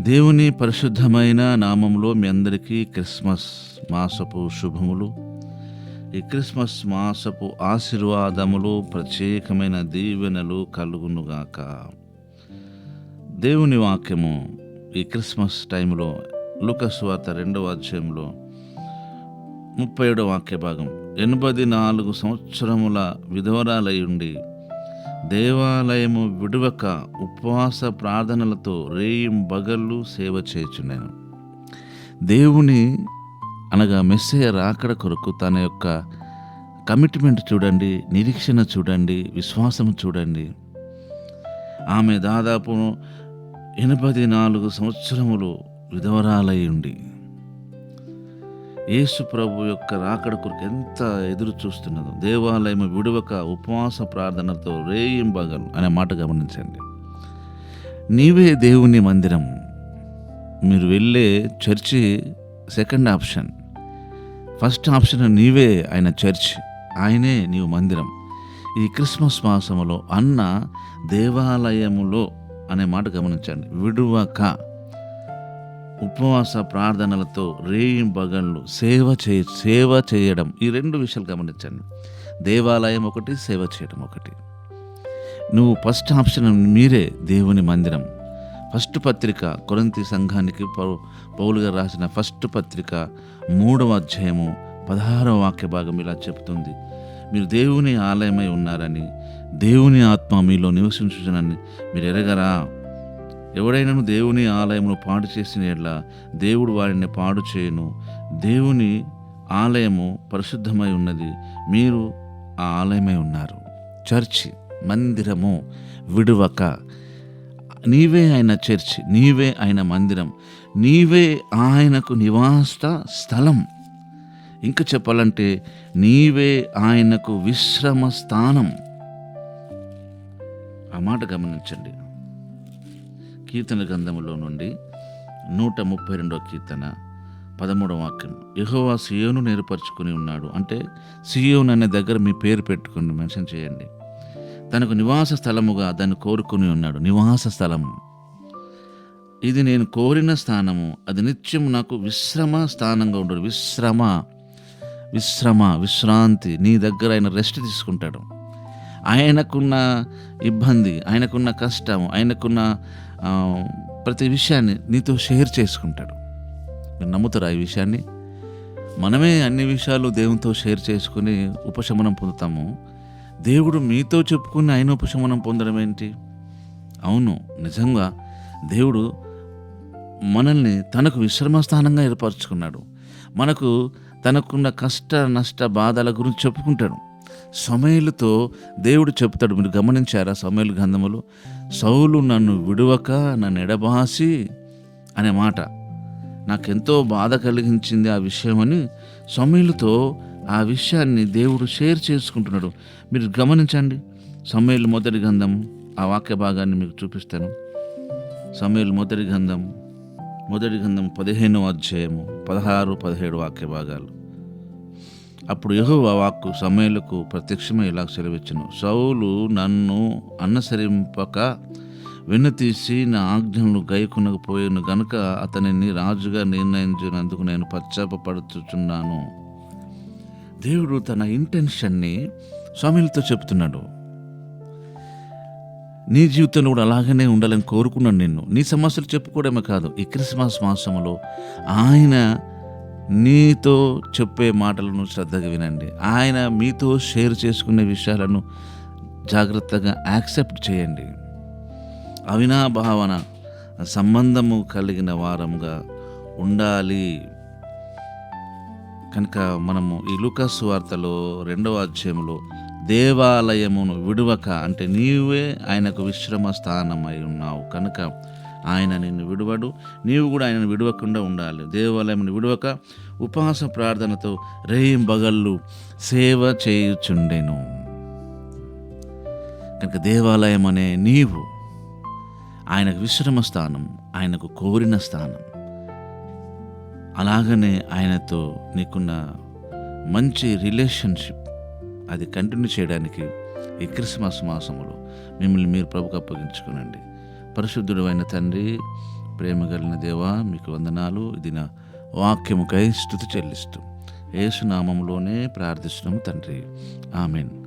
దేవుని పరిశుద్ధమైన నామములో మీ అందరికీ క్రిస్మస్ మాసపు శుభములు. ఈ క్రిస్మస్ మాసపు ఆశీర్వాదములు, ప్రత్యేకమైన దీవెనలు కలుగునుగాక. దేవుని వాక్యము ఈ క్రిస్మస్ టైంలో లూకా సువార్త 2వ అధ్యాయంలో 37వ వాక్య భాగం. 84 సంవత్సరముల విధవరాలయుండి దేవాలయము విడువక ఉపవాస ప్రార్థనలతో రేయింబగళ్ళు సేవ చేయుచుండెను. దేవుని అనగా మెస్సయ్య రాకడ కొరకు తన యొక్క కమిట్మెంట్ చూడండి, నిరీక్షణ చూడండి, విశ్వాసం చూడండి. ఆమె దాదాపు 84 సంవత్సరములు విధవరాలయుండి యేసు ప్రభు యొక్క రాకడ కొరకు ఎంత ఎదురు చూస్తున్నదో. దేవాలయం విడువక ఉపవాస ప్రార్థనతో రేయింబగలు అనే మాట గమనించండి. నీవే దేవుని మందిరం. మీరు వెళ్ళే church second option. First option నీవే ఆయన చర్చ్, ఆయనే నీవు మందిరం. ఈ క్రిస్మస్ మాసములో అన్న దేవాలయములో అనే మాట గమనించండి. విడువక ఉపవాస ప్రార్థనలతో రేయింబగళ్ళు సేవ చేయడం. ఈ 2 విషయాలు గమనించండి. దేవాలయం ఒకటి, సేవ చేయడం ఒకటి. నువ్వు ఫస్ట్ ఆప్షన్ మీరే దేవుని మందిరం. ఫస్ట్ పత్రిక కొరింథీ సంఘానికి పౌలు గారు రాసిన ఫస్ట్ పత్రిక 3వ అధ్యాయము 16వ వాక్య భాగం ఇలా చెబుతుంది. మీరు దేవుని ఆలయమై ఉన్నారని, దేవుని ఆత్మ మీలో నివసించునని మీరు ఎరగరా? ఎవడైనాను దేవుని ఆలయమును పాడు చేసిన యెడల దేవుడు వారిని పాడు చేయను. దేవుని ఆలయము పరిశుద్ధమై ఉన్నది, మీరు ఆ ఆలయమై ఉన్నారు. చర్చి, మందిరము విడువక. నీవే ఆయన చర్చి, నీవే ఆయన మందిరం, నీవే ఆయనకు నివాస స్థలం. ఇంకా చెప్పాలంటే నీవే ఆయనకు విశ్రమ స్థానం. ఆ మాట గమనించండి. కీర్తన గ్రంథములో నుండి 132వ కీర్తన 13వ వాక్యం. యెహోవా సియోను ఏర్పరచుకుని ఉన్నాడు. అంటే సియోను అనే దగ్గర మీ పేరు పెట్టుకుని మెన్షన్ చేయండి. తనకు నివాస స్థలముగా దాన్ని కోరుకుని ఉన్నాడు. నివాస స్థలము ఇది నేను కోరిన స్థానము, అది నిత్యం నాకు విశ్రమ స్థానంగా ఉండదు. విశ్రాంతి. నీ దగ్గర ఆయన రెస్ట్ తీసుకుంటాడు. ఆయనకున్న ఇబ్బంది, ఆయనకున్న కష్టం, ఆయనకున్న ప్రతి విషయాన్ని నీతో షేర్ చేసుకుంటాడు. మీరు నమ్ముతారా ఈ విషయాన్ని? మనమే అన్ని విషయాలు దేవునితో షేర్ చేసుకుని ఉపశమనం పొందుతాము. దేవుడు మీతో చెప్పుకుని ఆయన ఉపశమనం పొందడం ఏంటి? అవును, నిజంగా దేవుడు మనల్ని తనకు విశ్రమస్థానంగా ఏర్పరచుకున్నాడు. మనకు తనకున్న కష్ట నష్ట బాధల గురించి చెప్పుకుంటాడు. సమూయేలుతో దేవుడు చెప్తాడు. మీరు గమనించారా? సమూయేలు గ్రంథములో సౌలు నన్ను విడువక నన్ను ఎడబాసి అనే మాట నాకెంతో బాధ కలిగించింది ఆ విషయం అని సమూయేలుతో ఆ విషయాన్ని దేవుడు షేర్ చేసుకుంటున్నాడు. మీరు గమనించండి. సమూయేలు మొదటి గ్రంథం ఆ వాక్య భాగాన్ని మీకు చూపిస్తాను. సమూయేలు మొదటి గ్రంథం 15వ అధ్యాయము 16-17 వాక్య భాగాలు. అప్పుడు యెహోవా వాక్కు సమూయేలుకు ప్రత్యక్షమై ఇలా సెలవిచ్చెను. సౌలు నన్ను అనుసరింపక వెనుతీసి నా ఆజ్ఞలను గైకొనకపోయాను గనుక అతనిని రాజుగా నిర్ణయించినందుకు నేను పశ్చాత్తాపపడుచున్నాను. దేవుడు తన ఇంటెన్షన్ని సమూయేలుతో చెప్తున్నాడు. నీ జీవితంలో కూడా అలాగనే ఉండాలని కోరుకున్నాను నిన్ను. నీ సమస్యలు చెప్పుకోవడమే కాదు, ఈ క్రిస్మస్ మాసంలో ఆయన నీతో చెప్పే మాటలను శ్రద్ధగా వినండి. ఆయన మీతో షేర్ చేసుకునే విషయాలను జాగ్రత్తగా యాక్సెప్ట్ చేయండి. అవినాభావన సంబంధము కలిగిన వారంగా ఉండాలి. కనుక మనము ఈ లూకా సువార్తలో 2వ అధ్యాయంలో దేవాలయమును విడువక అంటే నీవే ఆయనకు విశ్రమ స్థానమై ఉన్నావు కనుక ఆయన నిన్ను విడువడు, నీవు కూడా ఆయనను విడవకుండా ఉండాలి. దేవాలయమును విడవక ఉపవాస ప్రార్థనతో రేయింబగళ్ళు సేవ చేయుచుండెను. కనుక దేవాలయం అనే నీవు ఆయనకు విశ్రమ స్థానం, ఆయనకు కోరిన స్థానం. అలాగనే ఆయనతో నీకున్న మంచి రిలేషన్షిప్ అది కంటిన్యూ చేయడానికి ఈ క్రిస్మస్ మాసములో మిమ్మల్ని మీరు ప్రభుకు అప్పగించుకునండి. పరిశుద్ధుడు అయిన తండ్రి, ప్రేమ కలిగిన దేవా మీకు వందనాలు. ఇది నా వాక్యముకై స్తుతి చెల్లిస్తూ యేసు నామములోనే ప్రార్థిస్తున్నాము తండ్రి. ఆమెన్.